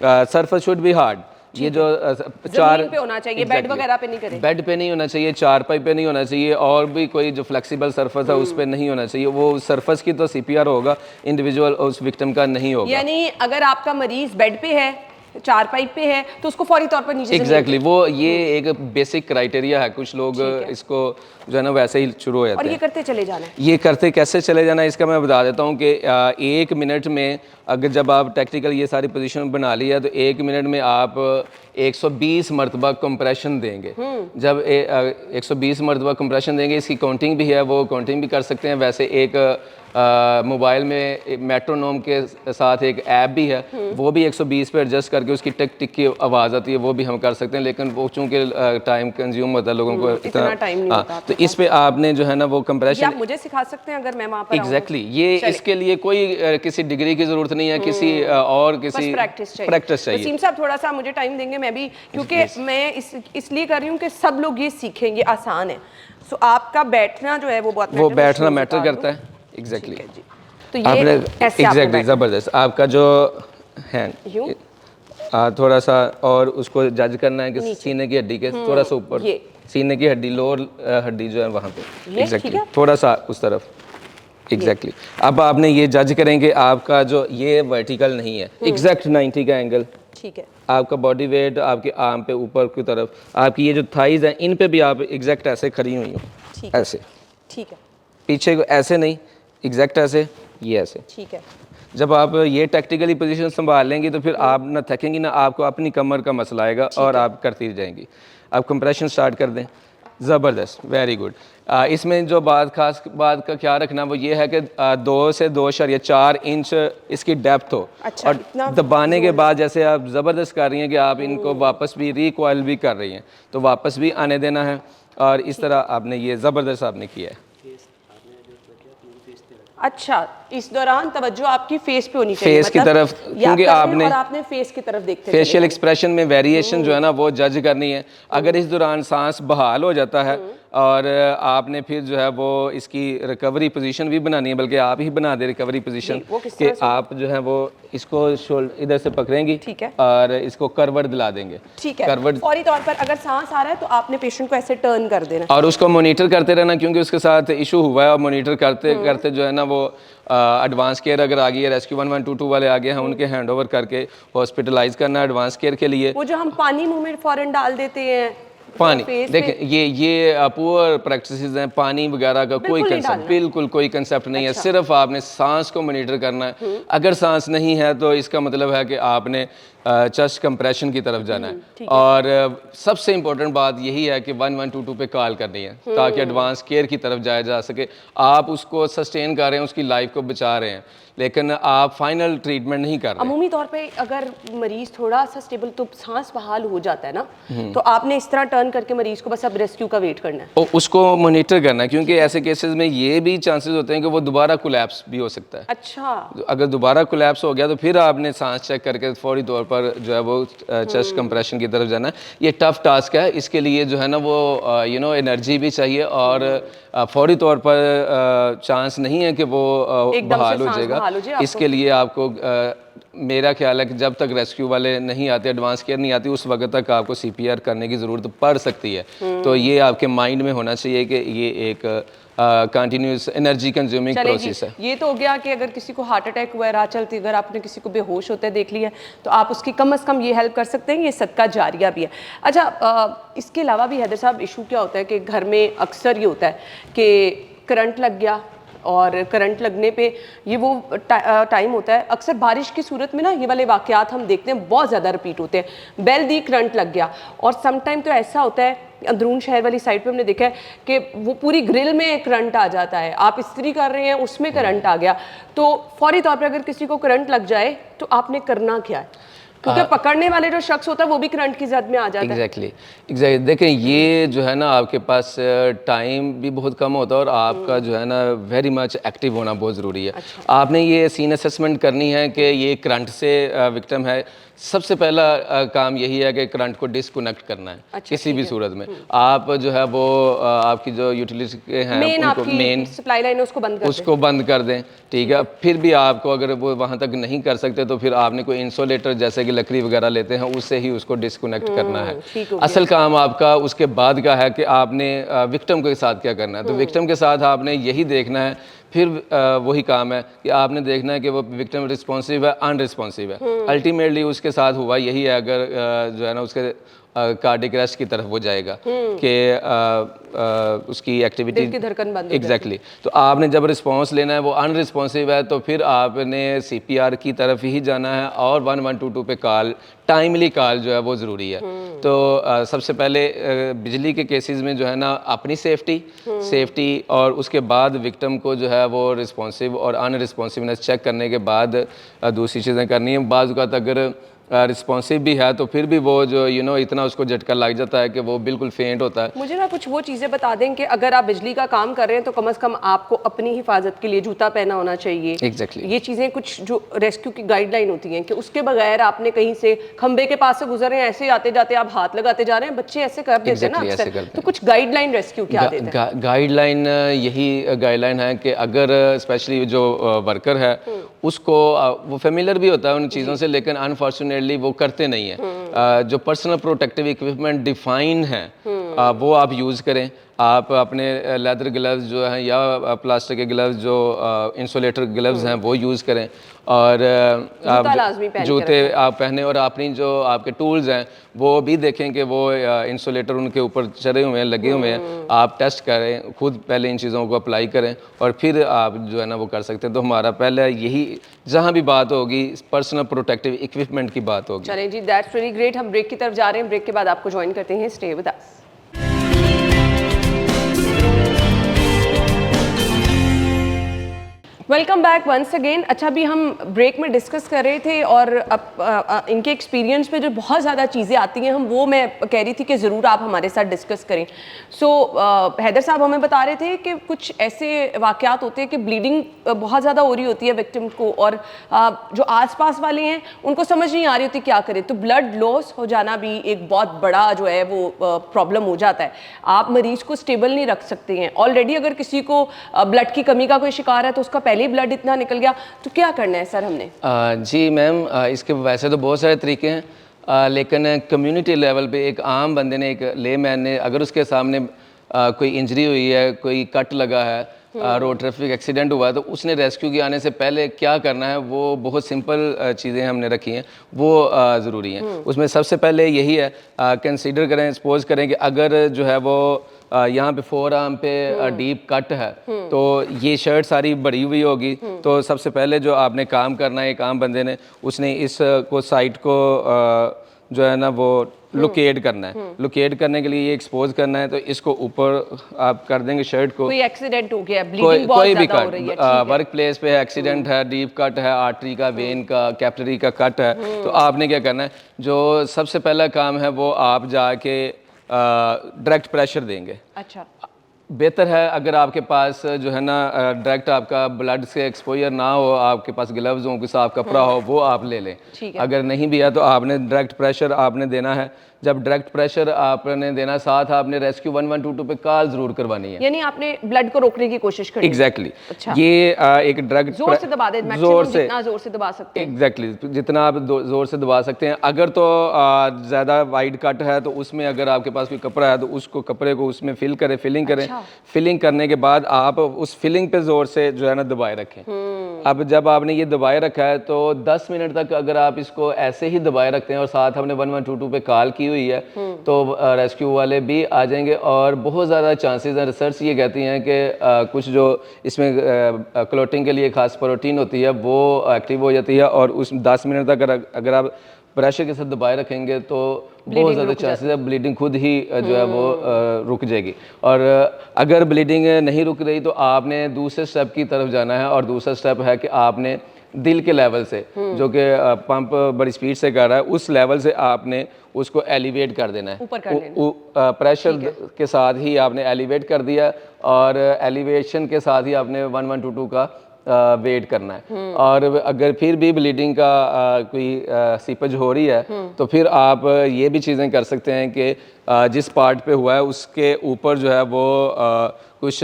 सरफेस शुड बी हार्ड। ये जो चार पे होना चाहिए, बेड वगैरह पे नहीं करें। बेड पे नहीं होना चाहिए, चारपाई पे नहीं होना चाहिए, और भी कोई जो फ्लेक्सिबल सरफेस है उस पे नहीं होना चाहिए। वो सरफेस की तो सीपीआर होगा, इंडिविजुअल उस विक्टिम का नहीं होगा। यानी अगर आपका मरीज बेड पे है, चारपाई पे है, तो उसको फौरी तौर पर नीचे एग्जैक्टली वो ये एक बेसिक क्राइटेरिया है। कुछ लोग इसको जो है ना वैसे ही शुरू हो जाते हैं। और ये करते चले जाना है। ये करते कैसे चले जाना है इसका मैं बता देता हूँ कि 1 मिनट में अगर जब आप टेक्निकल ये सारी पोजीशन बना ली है तो 1 मिनट में आप 120 मरतबा कंप्रेशन देंगे। जब 120 मरतबा कंप्रेशन देंगे, इसकी काउंटिंग भी है, वो काउंटिंग भी कर सकते हैं। वैसे एक मोबाइल में मेट्रोनोम के साथ एक ऐप भी है, वो भी 120 पे एडजस्ट करके उसकी टिक टिक की आवाज़ आती है, वो भी हम कर सकते हैं। लेकिन वो चूँकि टाइम कंज्यूम होता है, लोगों को इतना टाइम नहीं होता। तो इस पे आपने जो है ना वो कंप्रेशन आप मुझे सिखा सकते हैं अगर मैं वहाँ पर एग्जैक्टली ये इसके लिए कोई किसी डिग्री की जरूरत नहीं है, किसी और किसी प्रैक्टिस चाहिए। वसीम साहब थोड़ा सा मुझे टाइम देंगे, मैं भी, क्योंकि मैं इसलिए कर रही हूँ कि सब लोग ये सीखेंगे, आसान है। सो आपका बैठना जो है वो बहुत वो बैठना मैटर करता है। एग्जैक्टली तो ये एग्जैक्टली ज़बरदस्त। आपका जो हैंड थोड़ा सा और उसको जज करना है कि सीने की हड्डी के थोड़ा सा ऊपर, सीने की हड्डी लोअर हड्डी जो है वहाँ पे एग्जैक्टली थोड़ा सा उस तरफ एग्जैक्टली। अब आपने ये जज करेंगे आपका जो ये वर्टिकल नहीं है, एग्जैक्ट 90 का एंगल। ठीक है। आपका बॉडी वेट आपके आर्म पे ऊपर की तरफ, आपकी ये जो थाइज हैं इन पे भी आप एग्जैक्ट ऐसे खड़ी हुई हो, ऐसे। ठीक है। पीछे को ऐसे नहीं, एग्जैक्ट ऐसे, ये ऐसे। ठीक है। जब आप ये टैक्टिकली पोजीशन संभाल लेंगी तो फिर आप ना थकेंगी ना, आपको अपनी कमर का मसला आएगा और आप करती जाएंगी। आप कंप्रेशन स्टार्ट कर दें। ज़बरदस्त, वेरी गुड। इसमें जो खास बात का ख्याल रखना वो ये है कि 2 से 2.4 इंच इसकी डेप्थ हो। अच्छा, और दबाने के बाद जैसे आप ज़बरदस्त कर रही हैं कि आप इनको वापस भी रिकॉइल भी कर रही हैं, तो वापस भी आने देना है। और इस तरह आपने ये ज़बरदस्त आपने किया है। अच्छा, इस दौरान तवज्जो आपकी फेस पे होनी चाहिए, फेस की तरफ, क्योंकि आपने फेस की तरफ देखते फेशियल एक्सप्रेशन में वेरिएशन जो है ना वो जज करनी है। अगर इस दौरान सांस बहाल हो जाता है और आपने फिर जो है वो इसकी रिकवरी पोजीशन भी बनानी है, बल्कि आप ही बना दे रिकवरी पोजीशन कि आप जो है वो इसको शोल्डर इधर से पकड़ेंगी, ठीक है, और इसको करवट दिला देंगे। ठीक है। फौरी तौर पर अगर सांस आ रहा है तो आपने पेशेंट को ऐसे टर्न कर देना और उसको मॉनिटर करते रहना, क्योंकि उसके साथ इशू हुआ है और मॉनिटर करते करते जो है ना वो एडवांस केयर अगर आ गई है, रेस्क्यू 1122 वाले आ गए हैं, उनके हैंड ओवर करके हॉस्पिटलाइज करना एडवांस केयर के लिए। वो जो हम पानी मुंह में फौरन डाल देते हैं, पानी देखें, ये पुअर प्रैक्टिसेस हैं। पानी वगैरह का कोई कंसेप्ट, बिल्कुल कोई कंसेप्ट नहीं है। सिर्फ आपने सांस को मॉनिटर करना है। अगर सांस नहीं है तो इसका मतलब है कि आपने चेस्ट कंप्रेशन की तरफ जाना है। और सबसे इम्पोर्टेंट बात यही है कि 1122 पे कॉल करनी है ताकि एडवांस केयर की तरफ जाया जा सके। आप उसको सस्टेन कर रहे हैं, उसकी लाइफ को बचा रहे हैं, लेकिन आप फाइनल ट्रीटमेंट नहीं कर रहे। अमूमी तौर पे अगर मरीज थोड़ा सा स्टेबल, तो सांस बहाल हो जाता है ना, तो आपने इस तरह टर्न करके मरीज को बस अब रेस्क्यू का वेट करना है, उसको मॉनिटर करना है, क्योंकि ऐसे केसेस में ये भी चांसेस होते हैं कि वो दोबारा कोलैप्स भी हो सकता है। अच्छा, अगर दोबारा कोलैप्स हो गया तो फिर आपने सांस चेक करके फौरी तौर पर जो है वो चेस्ट कंप्रेशन की तरफ जाना है। ये टफ टास्क है, इसके लिए जो है ना वो एनर्जी भी चाहिए और फौरी तौर पर चांस नहीं है कि वो बहाल हो जाएगा। इसके लिए आपको मेरा ख्याल है कि जब तक रेस्क्यू वाले नहीं आते, एडवांस केयर नहीं आती, उस वक्त तक आपको CPR करने की ज़रूरत पड़ सकती है। तो ये आपके माइंड में होना चाहिए कि ये एक कंटिन्यूस एनर्जी कंज्यूमिंग चले जी, प्रोसेस है। ये तो हो गया कि अगर किसी को हार्ट अटैक हुआ है राह चलती, अगर आपने किसी को बेहोश होते देख लिया तो आप उसकी कम से कम ये हेल्प कर सकते हैं, ये सदका जारिया भी है। अच्छा, इसके अलावा भी हैदर साहब इशू क्या होता है कि घर में अक्सर ये होता है कि करंट लग गया, और करंट लगने पे ये वो टाइम होता है, अक्सर बारिश की सूरत में ना ये वाले वाक़यात हम देखते हैं बहुत ज़्यादा रिपीट होते हैं। बेल दी, करंट लग गया, और सम टाइम तो ऐसा होता है अंदरून शहर वाली साइड पे हमने देखा है कि वो पूरी ग्रिल में करंट आ जाता है, आप इस्त्री कर रहे हैं उसमें करंट आ गया, तो फौरी तौर पे अगर किसी को करंट लग जाए तो आपने करना क्या है? क्योंकि पकड़ने वाले जो शख्स होता है वो भी करंट की जद में आ जाता है। एग्जैक्टली देखें, ये जो है ना आपके पास टाइम भी बहुत कम होता है और आपका जो है ना वेरी मच एक्टिव होना बहुत ज़रूरी है। अच्छा। आपने ये सीन असेसमेंट करनी है कि ये करंट से विक्टिम है। सबसे पहला काम यही है कि करंट को डिस्कनेक्ट करना है। अच्छा, किसी भी ठीक है। सूरत में आप जो है वो आपकी जो यूटिलिटी हैं मेन उनको आपकी मेन सप्लाई लाइन है उसको बंद कर दें। उसको बंद कर दें, ठीक है। फिर भी आपको अगर वो वहाँ तक नहीं कर सकते तो फिर आपने कोई इंसुलेटर जैसे कि लकड़ी वगैरह लेते हैं उससे ही उसको डिस्कनेक्ट करना है। ठीक हो गया। असल काम आपका उसके बाद का है कि आपने विक्टिम के साथ क्या करना है। तो विक्टिम के साथ आपने यही देखना है, फिर वही काम है कि आपने देखना है कि वो विक्टिम रिस्पॉन्सिव है अनरिस्पॉन्सिव है। अल्टीमेटली उसके साथ हुआ यही है, अगर जो है ना उसके कार्डिक अरेस्ट की तरफ वो जाएगा कि उसकी एक्टिविटी, दिल की धड़कन बंद हो एग्जैक्टली। तो आपने जब रिस्पांस लेना है वो अनरिस्पॉन्सिव है तो फिर आपने CPR की तरफ ही जाना है और 1122 पे कॉल, टाइमली कॉल जो है वो ज़रूरी है। तो सबसे पहले बिजली के केसेस में जो है ना अपनी सेफ्टी और उसके बाद विक्टिम को जो है वो रिस्पॉन्सिव और अनरिस्पॉन्सिवनेस चेक करने के बाद दूसरी चीज़ें करनी है। बाज़ औक़ात अगर रिस्पॉन्सिव भी है तो फिर भी वो जो इतना उसको झटका लग जाता है कि वो बिल्कुल फेंट होता है। मुझे ना कुछ वो चीज़ें बता दें कि अगर आप बिजली का काम कर रहे हैं तो कम से कम आपको अपनी हिफाजत के लिए जूता पहना होना चाहिए। एग्जैक्टली। ये चीज़ें कुछ जो रेस्क्यू की गाइडलाइन होती हैं कि उसके बगैर आपने कहीं से खंबे के पास से गुजर रहे हैं, ऐसे आते जाते आप हाथ लगाते जा रहे हैं, बच्चे ऐसे कर देते हैं ना अक्सर, तो कुछ गाइडलाइन रेस्क्यू क्या देते हैं? गाइडलाइन यही गाइडलाइन है कि अगर स्पेशली जो वर्कर है उसको वो फेमिलियर भी होता है उन चीज़ों से, लेकिन अनफॉर्चुनेटली वो करते नहीं है। जो पर्सनल प्रोटेक्टिव इक्विपमेंट डिफाइन है वो आप यूज़ करें। आप अपने लेदर ग्लव्स जो हैं या प्लास्टिक के ग्लव्स जो इंसुलेटर ग्लव्स हैं वो यूज़ करें, और आप जूते आप पहने, और अपनी जो आपके टूल्स हैं वो भी देखें कि वो इंसुलेटर उनके ऊपर चढ़े हुए हैं, लगे हुए हैं। आप टेस्ट करें, खुद पहले इन चीज़ों को अप्लाई करें और फिर आप जो है ना वो कर सकते हैं। तो हमारा पहले यही, जहाँ भी बात होगी पर्सनल प्रोटेक्टिव इक्विपमेंट की बात होगी। चलें जी, दैट्स रियली ग्रेट। हम ब्रेक की तरफ जा रहे हैं, ब्रेक के बाद आपको ज्वाइन करते हैं। Stay with us. Welcome back once again. अच्छा, अभी हम ब्रेक में डिस्कस कर रहे थे और अब इनके एक्सपीरियंस पे जो बहुत ज़्यादा चीज़ें आती हैं, हम वो मैं कह रही थी कि ज़रूर आप हमारे साथ डिस्कस करें। सो हैदर साहब हमें बता रहे थे कि कुछ ऐसे वाक़यात होते हैं कि ब्लीडिंग बहुत ज़्यादा हो रही होती है विक्टिम को, और जो आसपास वाले हैं उनको समझ नहीं आ रही होती क्या करें, तो ब्लड लॉस हो जाना भी एक बहुत बड़ा जो है वो प्रॉब्लम हो जाता है। आप मरीज़ को स्टेबल नहीं रख सकते हैं। ऑलरेडी अगर किसी को ब्लड की कमी का कोई शिकार है तो उसका पहले ही ब्लड इतना निकल गया, तो क्या करना है सर हमने? जी मैम, इसके वैसे तो बहुत सारे तरीके हैं, लेकिन कम्युनिटी लेवल पे एक आम बंदे ने, एक लेमैन ने, अगर उसके सामने कोई इंजरी हुई है, कोई कट लगा है, रोड ट्रैफिक एक्सीडेंट हुआ है, तो उसने रेस्क्यू के आने से पहले क्या करना है, वो बहुत सिंपल चीज़ें हमने रखी हैं, वो ज़रूरी हैं। उसमें सबसे पहले यही है, कंसीडर करें, सपोज करें कि अगर जो है वो यहाँ पे फोर आर्म पे डीप कट है तो ये शर्ट सारी भरी हुई होगी, तो सबसे पहले जो आपने काम करना है एक आम बंदे ने, उसने इस को साइड को जो है ना वो लोकेट करना है। लोकेट करने के लिए ये एक्सपोज करना है, तो इसको ऊपर आप कर देंगे शर्ट को। कोई एक्सीडेंट हो गया, ब्लीडिंग बहुत ज़्यादा हो रही है, वर्क प्लेस पे एक्सीडेंट है, डीप कट है, आर्टरी का, वेन का, कैपिलरी का कट है, तो आपने क्या करना है, जो सबसे पहला काम है वो आप जाके डायरेक्ट प्रेशर देंगे। अच्छा, बेहतर है अगर आपके पास जो है ना डायरेक्ट आपका ब्लड से एक्सपोजर ना हो, आपके पास ग्लव्स हो, कोई साफ कपड़ा हो, वो आप ले लें। अगर नहीं भी है तो आपने डायरेक्ट प्रेशर आपने देना है। जब डायरेक्ट प्रेशर आपने देना, साथ आपने रेस्क्यू 1122 पे कॉल जरूर करवानी है। यानी आपने ब्लड को रोकने की कोशिश करी। एग्जैक्टली अच्छा। ये एक ड्रग जोर से दबा दे, मैक्सिमम जितना जोर से दबा सकते हैं। एग्जैक्टली जितना आप जोर से दबा सकते हैं। अगर तो ज़्यादा वाइड कट है तो उसमें अगर आपके पास कोई कपड़ा है तो उसको कपड़े को उसमें फिलिंग करें। अच्छा। फिलिंग करने के बाद आप उस फिलिंग पे जोर से जो है ना दबाए रखें। अब जब आपने ये दबाए रखा है तो 10 मिनट तक अगर आप इसको ऐसे ही दबाए रखते हैं और साथ हमने 1122 पे कॉल की हुई है तो रेस्क्यू वाले भी आ जाएंगे। और बहुत ज़्यादा चांसेस हैं, रिसर्च ये कहती हैं कि कुछ जो इसमें क्लोटिंग के लिए खास प्रोटीन होती है वो एक्टिव हो जाती है और उस 10 मिनट तक अगर आप प्रेशर के साथ दबाए रखेंगे तो बहुत ज़्यादा चांसेस है ब्लीडिंग खुद ही जो है वो रुक जाएगी। और अगर ब्लीडिंग नहीं रुक रही तो आपने दूसरे स्टेप की तरफ जाना है और दूसरा स्टेप है कि आपने दिल के लेवल से जो कि पंप बड़ी स्पीड से कर रहा है उस लेवल से आपने उसको एलिवेट कर देना है, ऊपर कर देना। प्रेशर के साथ ही आपने एलिवेट कर दिया और एलिवेशन के साथ ही आपने 1122 का वेट करना है। और अगर फिर भी ब्लीडिंग का कोई सीपज हो रही है तो फिर आप ये भी चीज़ें कर सकते हैं कि जिस पार्ट पे हुआ है उसके ऊपर जो है वो कुछ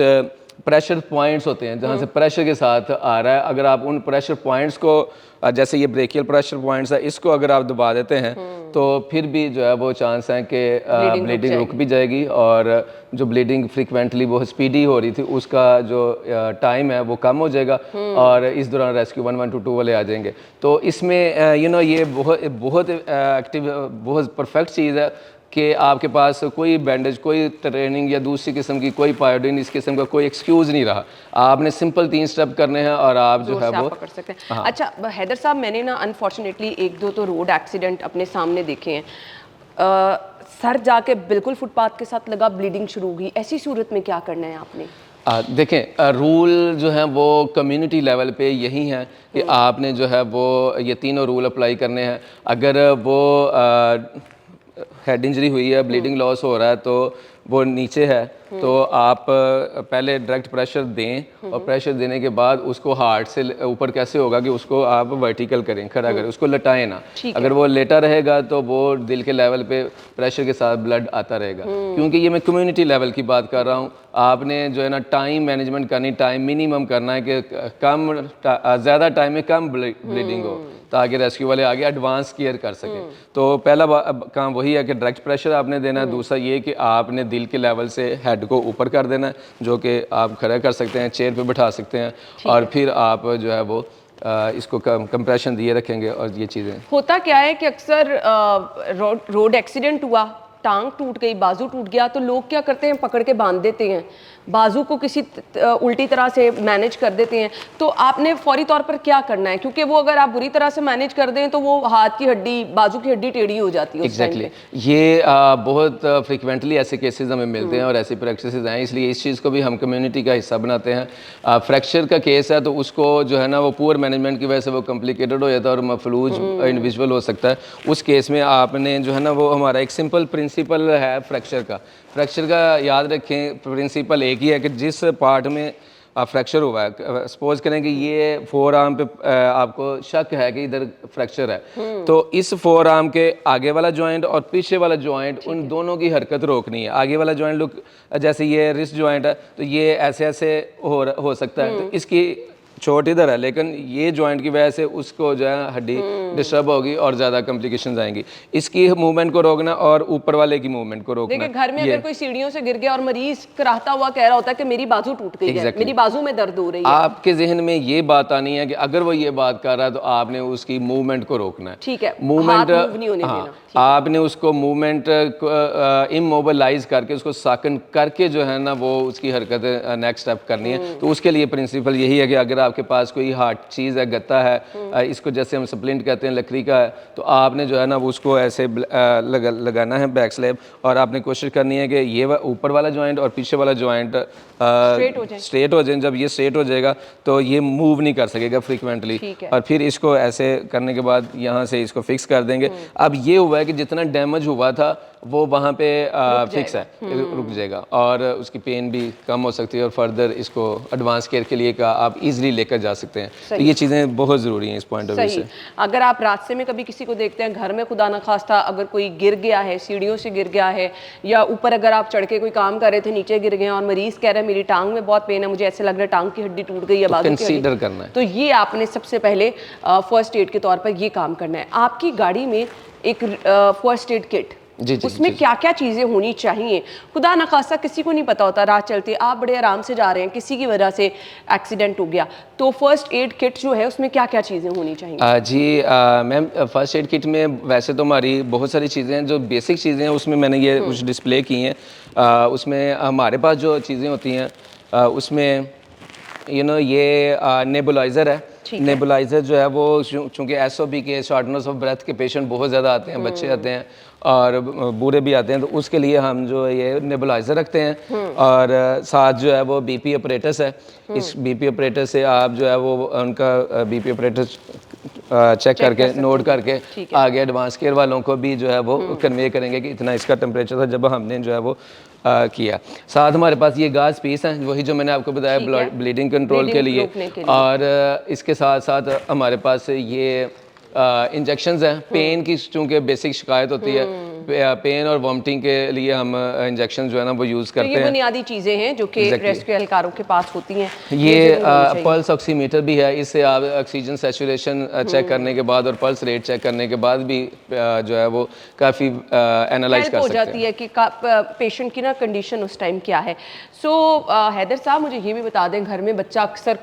प्रेशर पॉइंट्स होते हैं जहाँ से प्रेशर के साथ आ रहा है। अगर आप उन प्रेशर पॉइंट्स को जैसे ये ब्रेकियल प्रेशर पॉइंट्स है इसको अगर आप दबा देते हैं तो फिर भी जो है वो चांस है कि ब्लीडिंग रुक भी जाएगी और जो ब्लीडिंग फ्रीक्वेंटली वो स्पीडी हो रही थी उसका जो टाइम है वो कम हो जाएगा और इस दौरान रेस्क्यू 1122 वाले आ जाएंगे। तो इसमें ये बहुत एक्टिव, बहुत परफेक्ट चीज़ है कि आपके पास कोई बैंडेज, कोई ट्रेनिंग या दूसरी किस्म की कोई पायोडीन इस किस्म का कोई एक्सक्यूज़ नहीं रहा। आपने सिंपल 3 स्टेप करने हैं और आप जो है वो पकड़ सकते हैं। अच्छा हैदर साहब, मैंने ना अनफॉर्चुनेटली 1-2 तो रोड एक्सीडेंट अपने सामने देखे हैं। सर जाके बिल्कुल फुटपाथ के साथ लगा, ब्लीडिंग शुरू हो गई, ऐसी सूरत में क्या करना है आपने? देखें रूल जो है वो कम्युनिटी लेवल पे यही है कि आपने जो है वो ये तीनों रूल अप्लाई करने हैं। अगर वो हेड इंजरी हुई है, ब्लीडिंग लॉस हो रहा है तो वो नीचे है तो आप पहले डायरेक्ट प्रेशर दें और प्रेशर देने के बाद उसको हार्ट से ऊपर कैसे होगा कि उसको आप वर्टिकल करें, खड़ा करें, उसको लटाएं ना। अगर वो लेटा रहेगा तो वो दिल के लेवल पे प्रेशर के साथ ब्लड आता रहेगा। क्योंकि ये मैं कम्युनिटी लेवल की बात कर रहा हूँ। आपने जो है ना टाइम मैनेजमेंट करनी, टाइम मिनिमम करना है कि ज़्यादा टाइम में कम ब्लीडिंग हो ताकि रेस्क्यू वाले आगे एडवांस केयर कर सकें। तो पहला काम वही है कि डायरेक्ट प्रेशर आपने देना है। दूसरा ये कि आपने दिल के लेवल से हेड को ऊपर कर देना है जो कि आप खड़ा कर सकते हैं, चेयर पे बैठा सकते हैं और फिर आप जो है वो इसको कंप्रेशन दिए रखेंगे। और ये चीज़ें होता क्या है कि अक्सर रोड एक्सीडेंट हुआ, टांग टूट गई, बाजू टूट गया तो लोग क्या करते हैं, पकड़ के बांध देते हैं, बाजू को किसी उल्टी तरह से मैनेज कर देते हैं। तो आपने फौरी तौर पर क्या करना है, क्योंकि वो अगर आप बुरी तरह से मैनेज कर दें तो वो हाथ की हड्डी, बाजू की हड्डी टेढ़ी हो जाती है। एग्जैक्टली ये बहुत फ्रिक्वेंटली ऐसे केसेस हमें मिलते हैं और ऐसी प्रैक्टिसेस हैं, इसलिए इस चीज़ को भी हम कम्युनिटी का हिस्सा बनाते हैं। फ्रैक्चर का केस है तो उसको जो है ना वो पुअर मैनेजमेंट की वजह से वो कॉम्प्लिकेटेड हो जाता है और मफलूज इंडिविजुअल हो सकता है। उस केस में आपने जो है ना वो हमारा एक सिंपल प्रिंसिपल है फ्रैक्चर का याद रखें। प्रिंसिपल एक ही है कि जिस पार्ट में फ्रैक्चर हुआ है, सपोज करें कि ये फोर आर्म पे आपको शक है कि इधर फ्रैक्चर है तो इस फोर आर्म के आगे वाला जॉइंट और पीछे वाला जॉइंट उन दोनों की हरकत रोकनी है। आगे वाला जॉइंट लुक जैसे ये रिस्ट जॉइंट है तो ये ऐसे ऐसे हो सकता है तो इसकी चोट इधर है लेकिन ये जॉइंट की वजह से उसको जो है हड्डी डिस्टर्ब होगी और ज़्यादा कॉम्प्लिकेशंस आएंगी। इसकी मूवमेंट को रोकना और ऊपर वाले की मूवमेंट को रोकना। देखिए घर में अगर कोई सीढ़ियों से गिर गया और मरीज कराहता हुआ कह रहा होता है कि मेरी बाजू टूट गई है, मेरी बाजू में दर्द हो रही है, आपके जहन में ये बात आनी है कि अगर वो ये बात कर रहा है तो आपने उसकी मूवमेंट को रोकना है। ठीक है, मूवमेंट नहीं होने देना। आपने उसको मूवमेंट इमोबिलाइज करके उसको साकन करके जो है ना वो उसकी हरकत नेक्स्ट स्टेप करनी है। तो उसके लिए प्रिंसिपल यही है कि अगर आपके पास कोई हार्ड चीज़ है, गत्ता है, इसको जैसे हम स्प्लिंट कहते हैं लकड़ी का है, तो आपने जो है ना वो उसको ऐसे लगाना है बैक स्लैब और आपने कोशिश करनी है कि ये ऊपर वाला जॉइंट और पीछे वाला जॉइंट स्ट्रेट हो जाए। जब ये स्ट्रेट हो जाएगा तो ये मूव नहीं कर सकेगा फ्रिक्वेंटली और फिर इसको ऐसे करने के बाद यहाँ से इसको फिक्स कर देंगे। अब ये हुआ है कि जितना डैमेज हुआ था वो वहाँ पे फिक्स है, रुक जाएगा और उसकी पेन भी कम हो सकती है और फर्दर इसको एडवांस केयर के लिए का आप इजीली लेकर जा सकते हैं। तो ये चीज़ें बहुत ज़रूरी हैं इस पॉइंट ऑफ व्यू से। अगर आप रास्ते में कभी किसी को देखते हैं घर में खुदा न खास्ता अगर कोई गिर गया है, सीढ़ियों से गिर गया है, या ऊपर अगर आप चढ़ के कोई काम कर रहे थे नीचे गिर गए और मरीज कह रहा है मेरी टांग में बहुत पेन है, मुझे ऐसे लग रहा है टांग की हड्डी टूट गई है, बाजू की कंसीडर करना है। तो ये आपने सबसे पहले फर्स्ट एड के तौर पर ये काम करना है। आपकी गाड़ी में एक फर्स्ट एड किट, उसमें क्या क्या चीज़ें होनी चाहिए? खुदा न खास्ता किसी को नहीं पता होता, रात चलते आप बड़े आराम से जा रहे हैं, किसी की वजह से एक्सीडेंट हो गया, तो फर्स्ट एड किट जो है उसमें क्या क्या चीज़ें होनी चाहिए? जी मैम, फर्स्ट एड किट में वैसे तो हमारी बहुत सारी चीज़ें हैं, जो बेसिक चीज़ें हैं उसमें मैंने ये कुछ डिस्प्ले की हैं। उसमें हमारे पास जो चीज़ें होती हैं उसमें ये नेबुलाइज़र है। नेबुलाइज़र जो है वो चूँकि SOB के शॉर्टनेस ऑफ ब्रेथ के पेशेंट बहुत ज़्यादा आते हैं, बच्चे आते हैं और बूढ़े भी आते हैं, तो उसके लिए हम जो ये नेबुलाइज़र रखते हैं और साथ जो है वो BP ऑपरेटस है। इस BP ऑपरेटस से आप जो है वो उनका BP ऑपरेटस चेक करके नोट करके आगे एडवांस केयर वालों को भी जो है वो कन्वे करेंगे कि इतना इसका टेम्परेचर था जब हमने जो है वो किया। साथ हमारे पास ये गाज पीस हैं, वही जो मैंने आपको बताया ब्लीडिंग कंट्रोल के लिए, और इसके साथ साथ हमारे पास ये इंजेक्शंस हैं पेन की, चूँकि बेसिक शिकायत होती है पेन और वॉमिटिंग के लिए हम इंजेक्शन जो है ना वो यूज़ करते हैं। ये बुनियादी चीज़ें हैं जो कि रेस्क्यू एहलकारों के पास होती हैं। ये पल्स ऑक्सीमीटर भी है, इससे आप ऑक्सीजन सैचुरेशन चेक करने के बाद और पल्स रेट चेक करने के बाद भी जो है वो काफ़ी एनालाइज कर सकते हैं। हो जाती है कि पेशेंट की ना कंडीशन उस टाइम क्या है। सो हैदर साहब मुझे ये भी बता दें, घर में बच्चा अक्सर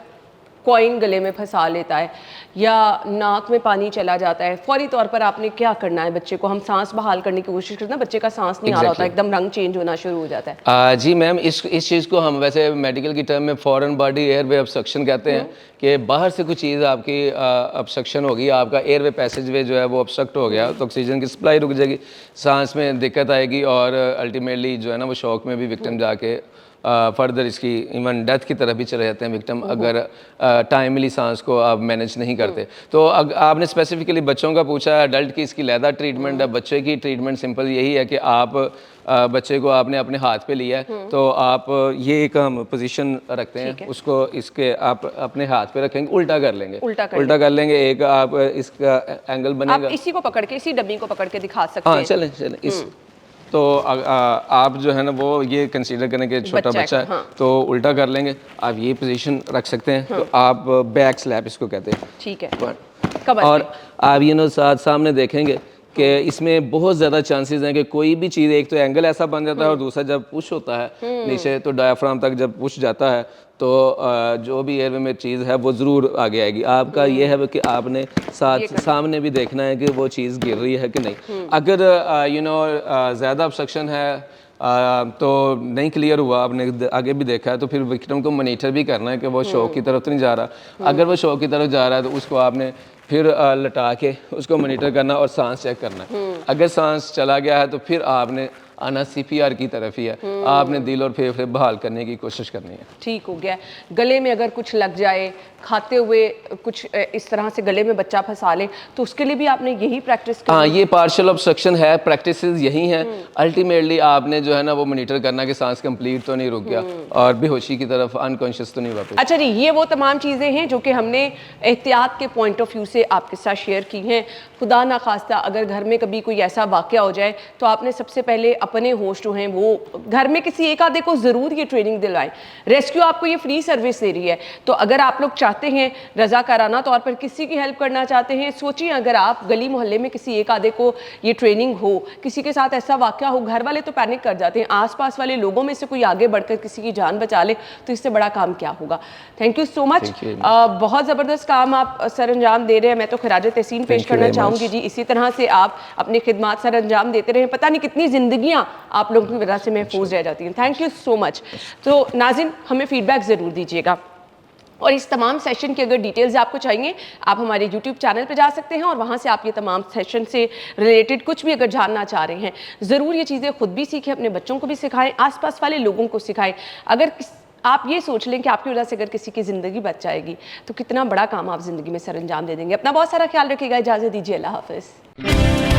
कॉइन गले में फंसा लेता है या नाक में पानी चला जाता है, फौरी तौर पर आपने क्या करना है? बच्चे को हम सांस बहाल करने की कोशिश करते हैं, बच्चे का सांस नहीं आ रहा होता, एकदम रंग चेंज होना शुरू हो जाता है। जी मैम, इस चीज़ को हम वैसे मेडिकल की टर्म में फॉरेन बॉडी एयरवे ऑब्स्ट्रक्शन कहते हैं कि बाहर से कुछ चीज़ आपकी ऑब्स्ट्रक्शन होगी, आपका एयरवे पैसेजवे जो है वो ऑब्स्ट्रक्ट हो गया तो ऑक्सीजन की सप्लाई रुक जाएगी, सांस में दिक्कत आएगी और अल्टीमेटली जो है ना वो शॉक में भी विक्टिम जाके फर्दर इसकी इवन डेथ की तरफ भी चले जाते हैं विक्टिम, अगर टाइमली सांस को आप मैनेज नहीं करते। तो आपने स्पेसिफिकली बच्चों का पूछा है, अडल्ट की इसकी लहदा ट्रीटमेंट है। बच्चे की ट्रीटमेंट सिंपल यही है कि आप बच्चे को आपने अपने हाथ पे लिया है तो आप ये एक हम पोजीशन रखते हैं, उसको इसके आप अपने हाथ पे रखेंगे, उल्टा कर लेंगे, उल्टा कर लेंगे, एक आप इसका एंगल बनेगा। आप इसी को पकड़ के, इसी डब्बी को पकड़ के दिखा सकते हैं। हाँ चलें इस तो आप जो है ना वो ये कंसीडर करें कि छोटा बच्चा है, हाँ। तो उल्टा कर लेंगे, आप ये पोजीशन रख सकते हैं, तो आप बैक स्लैप इसको कहते हैं, ठीक है। और आप ये साथ सामने देखेंगे कि इसमें बहुत ज़्यादा चांसेस हैं कि कोई भी चीज़, एक तो एंगल ऐसा बन जाता है और दूसरा जब पुश होता है नीचे तो डायफ्राम तक जब पुश जाता है तो जो भी एयरवे में चीज़ है वो ज़रूर आगे आएगी। आपका ये है कि आपने सामने भी देखना है कि वो चीज़ गिर रही है कि नहीं। अगर ज़्यादा ऑब्स्ट्रक्शन है तो नहीं क्लियर हुआ, आपने आगे भी देखा है, तो फिर विक्टिम को मॉनिटर भी करना है कि वो शॉक की तरफ तो नहीं जा रहा। अगर वो शॉक की तरफ जा रहा है तो उसको आपने फिर लटा के उसको मॉनिटर करना और सांस चेक करना है। अगर सांस चला गया है तो फिर आपने आना CPR की तरफ ही है, आपने दिल और फेफड़े बहाल करने की कोशिश करनी है। ठीक हो गया। गले में अगर कुछ लग जाए, खाते हुए कुछ इस तरह से गले में बच्चा फंसा ले, तो उसके लिए भी आपने यही प्रैक्टिस करनी? हाँ, ये पार्शियल ऑब्स्ट्रक्शन है, प्रैक्टिसेस यही हैं। अल्टीमेटली आपने जो है ना वो मॉनिटर करना कि सांस कंप्लीट तो नहीं रुक गया और बेहोशी की तरफ, अनकॉन्शियस तो नहीं वापस। अच्छा जी, ये वो तमाम चीज़ें हैं जो कि हमने एहतियात के पॉइंट ऑफ व्यू से आपके साथ शेयर की हैं। खुदा ना खास्ता अगर घर में कभी कोई ऐसा वाक़या हो जाए तो आपने सबसे पहले अपने होस्ट जो हैं वो घर में किसी एक आधे को ज़रूर ये ट्रेनिंग दिलवाएं। रेस्क्यू आपको ये फ्री सर्विस दे रही है, तो अगर आप लोग चाहते हैं रज़ाकाराना तौर पर किसी की हेल्प करना चाहते हैं, सोचिए अगर आप गली मोहल्ले में किसी एक आधे को ये ट्रेनिंग हो, किसी के साथ ऐसा वाक़या हो, घर वाले तो पैनिक कर जाते हैं, आसपास वाले लोगों में से कोई आगे बढ़कर किसी की जान बचा ले तो इससे बड़ा काम क्या होगा। Thank you so much. बहुत ज़बरदस्त काम आप सर अंजाम दे रहे हैं, मैं तो खिराज तहसीन पेश करना चाहूँगी जी। इसी तरह से आप अपनी खिदमत सर अंजाम देते रहे, पता नहीं कितनी ज़िंदगियाँ आप लोगों की वजह से महफूज रह जाती हैं। Thank you so much. तो नाज़रीन, हमें फीडबैक ज़रूर दीजिएगा और इस तमाम सेशन की अगर डिटेल्स आपको चाहिए आप हमारे YouTube चैनल पर जा सकते हैं और वहाँ से आप ये तमाम सेशन से रिलेटेड कुछ भी अगर जानना चाह रहे हैं, ज़रूर ये चीज़ें खुद भी सीखें, अपने बच्चों को भी सिखाएं, आसपास वाले लोगों को सिखाएं। अगर आप ये सोच लें कि आपकी वजह से अगर किसी की ज़िंदगी बच जाएगी तो कितना बड़ा काम आप ज़िंदगी में सर अंजाम दे देंगे। अपना बहुत सारा ख्याल रखिएगा, इजाज़त दीजिए, अल्लाह हाफ़िज़।